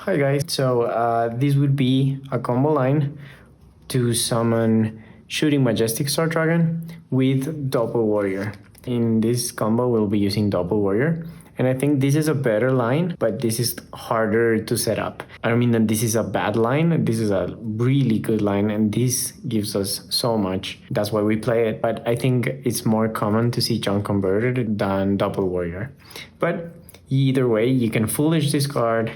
Hi guys, so this would be a combo line to summon Shooting Majestic Star Dragon with Doppel Warrior. In this combo we'll be using Doppel Warrior, and I think this is a better line, but this is harder to set up. I don't mean that this is a bad line, this is a really good line and this gives us so much. That's why we play it, but I think it's more common to see Junk converted than Doppel Warrior. But either way, you can Foolish this card,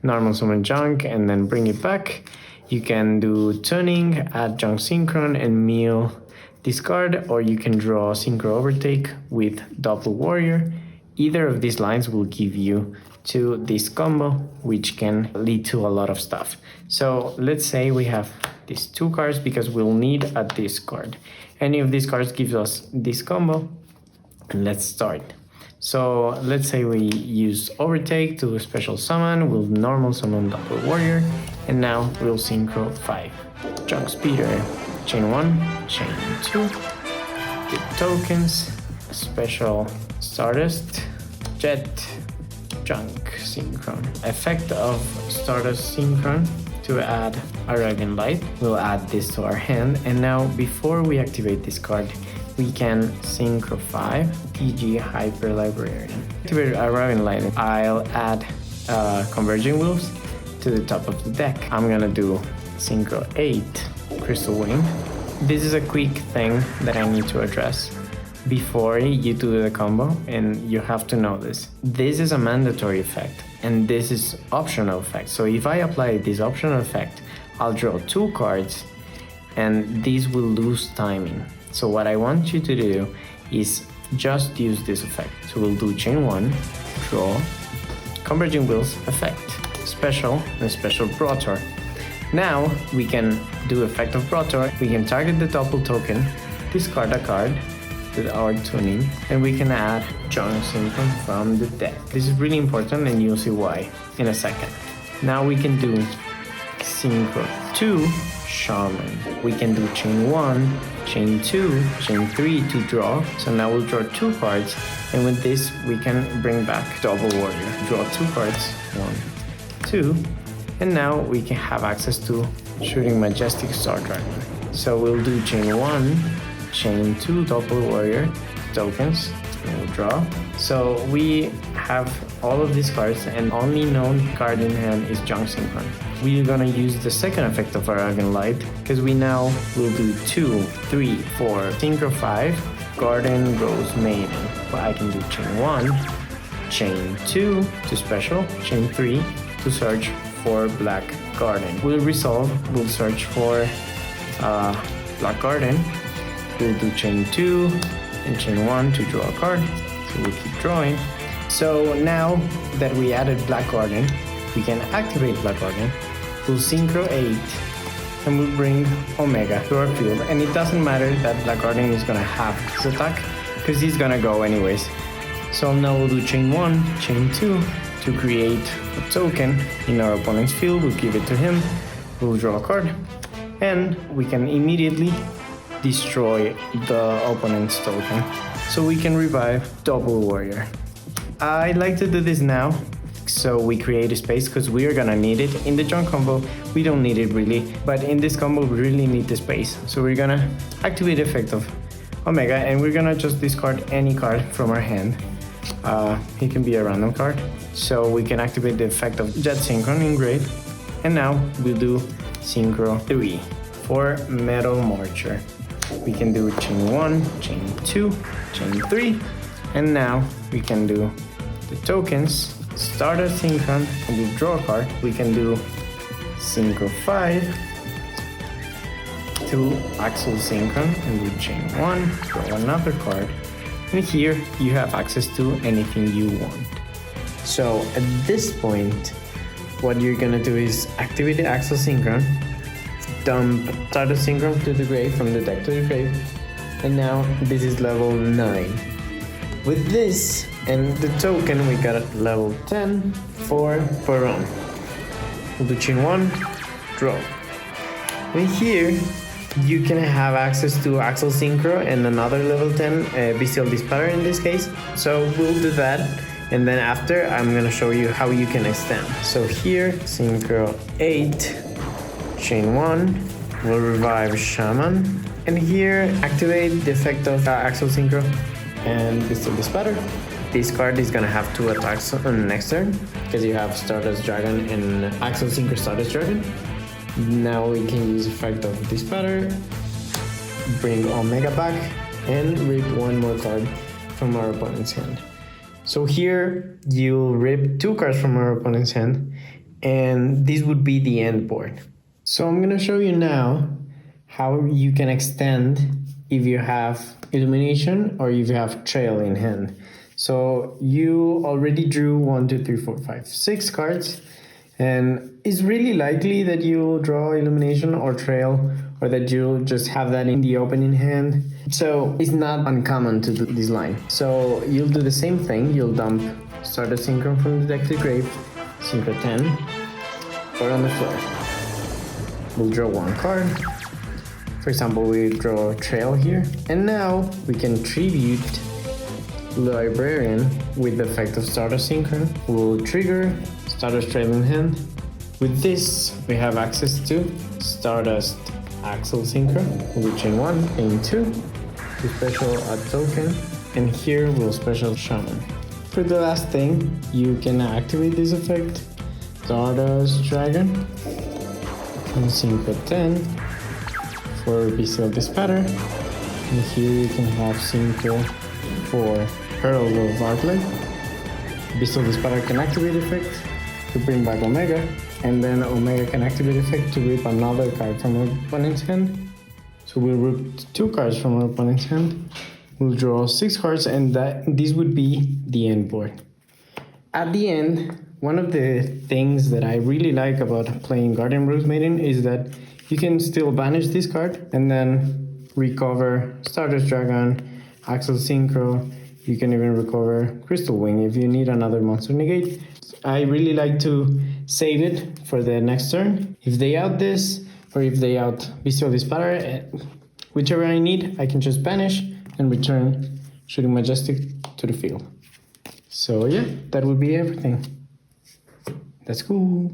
normal summon Junk and then bring it back. You can do tuning, add Junk Synchron and mill this card, or you can draw Synchro Overtake with Doppel Warrior. Either of these lines will give you to this combo, which can lead to a lot of stuff. So let's say we have these two cards because we'll need a discard. Any of these cards gives us this combo. And let's start. So let's say we use Overtake to special summon, we'll normal summon Doppel Warrior, and now we'll Synchro 5. Junk Speeder, chain 1, chain 2, get tokens, special Stardust, Jet, Junk Synchron. Effect of Stardust Synchron to add Arabian Light. We'll add this to our hand, and now before we activate this card, we can Synchro 5, TG Hyper Librarian. Activate Arabian Light. I'll add Converging Wheels to the top of the deck. I'm gonna do Synchro 8, Crystal Wing. This is a quick thing that I need to address before you do the combo, and you have to know this. This is a mandatory effect, and this is optional effect. So if I apply this optional effect, I'll draw 2 cards, and these will lose timing. So what I want you to do is just use this effect. So we'll do chain 1, draw, Converging Wheels, effect, special, and special Brotor. Now we can do effect of Brotor. We can target the Doppel token, discard a card with our tuning, and we can add Junk Synchron from the deck. This is really important and you'll see why in a second. Now we can do Synchro 2, Shaman. We can do chain 1, chain 2, chain 3 to draw. So now we'll draw 2 cards, and with this we can bring back Doppel Warrior. Draw 2 cards, 1, 2, and now we can have access to Shooting Majestic Star Dragon. So we'll do chain 1, chain 2, Doppel Warrior, tokens, and we'll draw. So we have all of these cards, and only known card in hand is Junk Synchron. We're gonna use the second effect of Arabian Light, because we now will do 2, 3, 4, Synchro 5, Garden Rose Maiden. But I can do chain 1, chain 2 to special, chain 3 to search for Black Garden. We'll resolve, we'll search for Black Garden. We'll do chain 2 and chain 1 to draw a card. So we'll keep drawing. So now that we added Black Garden, we can activate Black Garden. We'll Synchro 8 and we'll bring Omega to our field. And it doesn't matter that Black Garden is gonna have his attack, because he's gonna go anyways. So now we'll do chain 1, chain 2 to create a token in our opponent's field. We'll give it to him. We'll draw a card, and we can immediately destroy the opponent's token. So we can revive Doppel Warrior. I like to do this now, so we create a space, because we are gonna need it. In the Junk combo, we don't need it really, but in this combo, we really need the space. So we're gonna activate the effect of Omega, and we're gonna just discard any card from our hand. It can be a random card. So we can activate the effect of Jet Synchron in Grave, and now we'll do Synchro 3 for Metal Marcher. We can do chain 1, chain 2, chain 3, and now we can do the tokens, Stardust Synchron, and we draw a card. We can do Synchro 5 to Assault Synchron and do chain 1, draw another card, and here you have access to anything you want. So at this point, what you're gonna do is activate the Assault Synchron, dump Stardust Synchron to the grave, from the deck to the grave, and now this is level 9. With this and the token, we got at level 10 for Baron. We'll do chain 1, draw. And here you can have access to Assault Synchro and another level 10 Bestial Dispatter in this case. So we'll do that, And then after, I'm gonna show you how you can extend. So here, synchro 8, chain 1, will revive shaman. And here, activate the effect of Assault Synchro and Pistol the Spatter. This card is gonna have 2 attacks on next turn because you have Stardust Dragon and Assault Synchro Stardust Dragon. Now we can use effect of the Spatter, bring Omega back, and rip 1 more card from our opponent's hand. So here you'll rip 2 cards from our opponent's hand, and this would be the end board. So I'm gonna show you now how you can extend if you have Illumination or if you have Trail in hand. So you already drew 1, 2, 3, 4, 5, 6 cards, and it's really likely that you'll draw Illumination or Trail, or that you'll just have that in the opening hand. So it's not uncommon to do this line. So you'll do the same thing. You'll dump Stardust Synchro from the deck to grave, Synchro 10, or on the floor. We'll draw 1 card. For example, we draw Trail here. And now we can tribute Librarian with the effect of Stardust Synchro. We'll trigger Stardust Trail in hand. With this, we have access to Stardust Assault Synchro, we'll chain 1, chain 2, to special a token, and here we'll special shaman. For the last thing, you can activate this effect, Stardust Dragon, and Synchro 10 for Beastal the Spatter, and here you can have Synchro for Herald of Arclight. Beastal the Spatter can activate effect to bring back Omega, and then Omega can activate effect to rip another card from our opponent's hand. So we'll rip 2 cards from our opponent's hand. We'll draw 6 cards, and this would be the end board. At the end, one of the things that I really like about playing Guardian Rose Maiden is that you can still banish this card and then recover Stardust Dragon, Assault Synchro. You can even recover Crystal Wing if you need another monster negate. I really like to save it for the next turn. If they out this, or if they out Beastal the Spatter, whichever I need, I can just banish and return Shooting Majestic to the field. So yeah, that would be everything. That's cool.